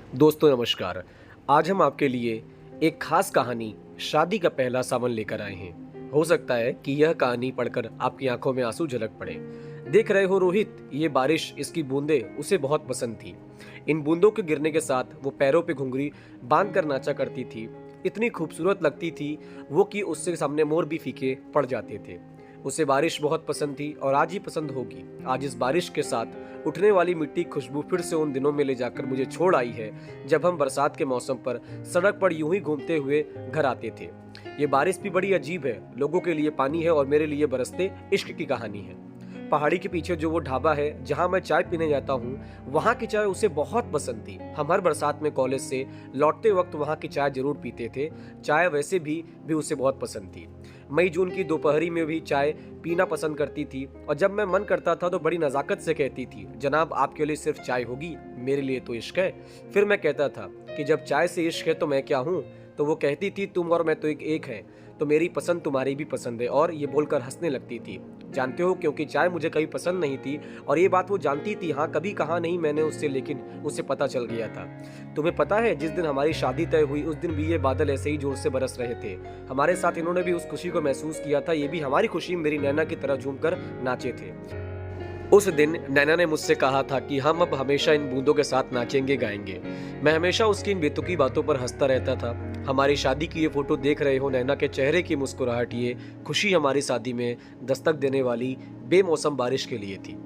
दोस्तों नमस्कार। आज हम आपके लिए एक खास कहानी शादी का पहला सावन लेकर आए हैं। हो सकता है कि यह कहानी पढ़कर आपकी आंखों में आंसू झलक पड़े। देख रहे हो रोहित, ये बारिश, इसकी बूंदें उसे बहुत पसंद थी। इन बूंदों के गिरने के साथ वो पैरों पे घुंघरी बांध कर नाचा करती थी। इतनी खूबसूरत लगती थी वो कि उससे सामने मोर भी फीके पड़ जाते थे। उसे बारिश बहुत पसंद थी और आज ही पसंद होगी। आज इस बारिश के साथ उठने वाली मिट्टी खुशबू फिर से उन दिनों में ले जाकर मुझे छोड़ आई है जब हम बरसात के मौसम पर सड़क पर यूं ही घूमते हुए घर आते थे। ये बारिश भी बड़ी अजीब है। लोगों के लिए पानी है और मेरे लिए बरसते इश्क की कहानी है। पहाड़ी के पीछे जो वो ढाबा है जहां मैं चाय पीने जाता हूँ, वहां की चाय उसे बहुत पसंद थी। हम हर बरसात में कॉलेज से लौटते वक्त वहां की चाय जरूर पीते थे। चाय वैसे भी उसे बहुत पसंद थी। मई जून की दोपहरी में भी चाय पीना पसंद करती थी और जब मैं मन करता था तो बड़ी नजाकत से कहती थी, जनाब आपके लिए सिर्फ चाय होगी, मेरे लिए तो इश्क है। फिर मैं कहता था कि जब चाय से इश्क है तो मैं क्या हूँ? तो वो कहती थी, तुम और मैं तो एक हैं, तो मेरी पसंद तुम्हारी भी पसंद है, और ये बोलकर हंसने लगती थी। जानते हो, क्योंकि चाय मुझे कभी पसंद नहीं थी और ये बात वो जानती थी। हाँ, कभी कहा नहीं मैंने उससे, लेकिन उसे पता चल गया था। तुम्हें पता है, जिस दिन हमारी शादी तय हुई उस दिन भी ये बादल ऐसे ही जोर से बरस रहे थे। हमारे साथ इन्होंने भी उस खुशी को महसूस किया था। ये भी हमारी खुशी मेरी नैना की तरह झूमकर नाचे थे। उस दिन नैना ने मुझसे कहा था कि हम अब हमेशा इन बूंदों के साथ नाचेंगे गाएंगे। मैं हमेशा उसकी इन बेतुकी बातों पर हंसता रहता था। हमारी शादी की ये फोटो देख रहे हो, नैना के चेहरे की मुस्कुराहट, ये खुशी हमारी शादी में दस्तक देने वाली बेमौसम बारिश के लिए थी।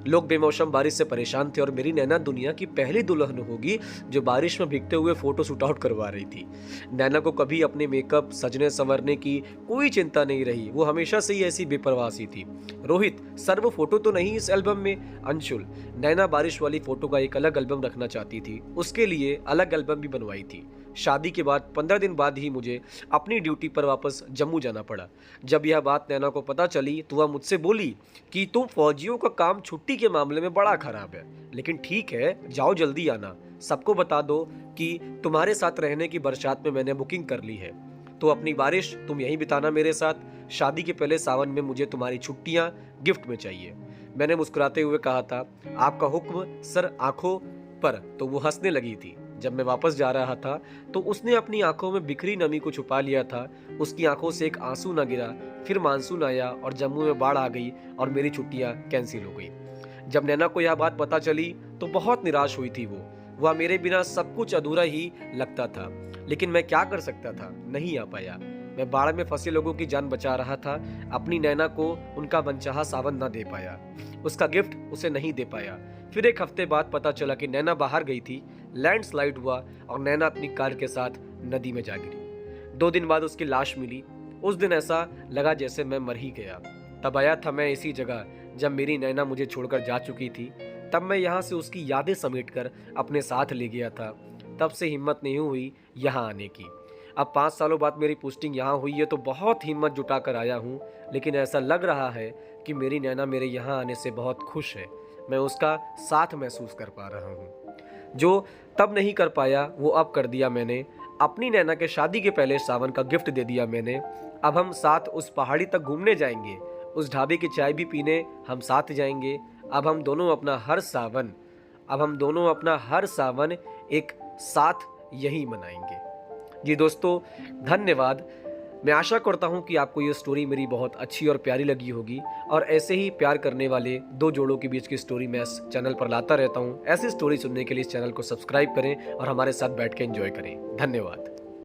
लोग बेमौसम बारिश से परेशान थे और मेरी नैना दुनिया की पहली दुल्हन होगी जो बारिश में भीगते हुए फोटो शूट आउट करवा रही थी। नैना को कभी अपने मेकअप सजने संवरने की कोई चिंता नहीं रही। वो हमेशा से ही ऐसी बेपरवाह सी थी। रोहित सर, वो फोटो तो नहीं इस एल्बम में? अंशुल, नैना बारिश वाली फोटो का एक अलग एल्बम रखना चाहती थी, उसके लिए अलग एल्बम भी बनवाई थी। शादी के बाद 15 दिन बाद ही मुझे अपनी ड्यूटी पर वापस जम्मू जाना पड़ा। जब यह बात नैना को पता चली तो वह मुझसे बोली कि तुम फौजियों का काम छुट्टी के मामले में बड़ा खराब है, लेकिन ठीक है, जाओ जल्दी आना। सबको बता दो कि तुम्हारे साथ रहने की बरसात में मैंने बुकिंग कर ली है, तो अपनी बारिश तुम यहीं बिताना मेरे साथ। शादी के पहले सावन में मुझे तुम्हारी छुट्टियां गिफ्ट में चाहिए। मैंने मुस्कुराते हुए कहा था, आपका हुक्म सर, आंखों पर। तो वो हंसने लगी थी। जब मैं वापस जा रहा था तो उसने अपनी आंखों में बिखरी नमी को छुपा लिया था। उसकी आंखों से एक आंसू ना गिरा। फिर मानसून आया और जम्मू में बाढ़ आ गई और मेरी छुट्टियां कैंसिल हो गई। जब नैना को यह बात पता चली तो बहुत निराश हुई थी वो। वह मेरे बिना सब कुछ अधूरा ही लगता था, लेकिन मैं क्या कर सकता था, नहीं आ पाया। मैं बाढ़ में फंसे लोगों की जान बचा रहा था। अपनी नैना को उनका मनचाहा सावन ना दे पाया, उसका गिफ्ट उसे नहीं दे पाया। फिर एक हफ्ते बाद पता चला कि नैना बाहर गई थी। लैंडस्लाइड हुआ और नैना अपनी कार के साथ नदी में जा गिरी। 2 दिन बाद उसकी लाश मिली। उस दिन ऐसा लगा जैसे मैं मर ही गया। तब आया था मैं इसी जगह जब मेरी नैना मुझे छोड़कर जा चुकी थी। तब मैं यहाँ से उसकी यादें समेटकर अपने साथ ले गया था। तब से हिम्मत नहीं हुई यहाँ आने की। अब 5 सालों बाद मेरी पोस्टिंग यहाँ हुई है तो बहुत हिम्मत जुटा कर आया हूँ, लेकिन ऐसा लग रहा है कि मेरी नैना मेरे यहाँ आने से बहुत खुश है। मैं उसका साथ महसूस कर पा रहा हूँ। जो तब नहीं कर पाया वो अब कर दिया मैंने। अपनी नैना के शादी के पहले सावन का गिफ्ट दे दिया मैंने। अब हम साथ उस पहाड़ी तक घूमने जाएंगे, उस ढाबे की चाय भी पीने हम साथ जाएंगे। अब हम दोनों अपना हर सावन एक साथ यही मनाएंगे। जी दोस्तों, धन्यवाद। मैं आशा करता हूँ कि आपको ये स्टोरी मेरी बहुत अच्छी और प्यारी लगी होगी, और ऐसे ही प्यार करने वाले 2 जोड़ों के बीच की स्टोरी मैं इस चैनल पर लाता रहता हूँ। ऐसी स्टोरी सुनने के लिए इस चैनल को सब्सक्राइब करें और हमारे साथ बैठ के एंजॉय करें। धन्यवाद।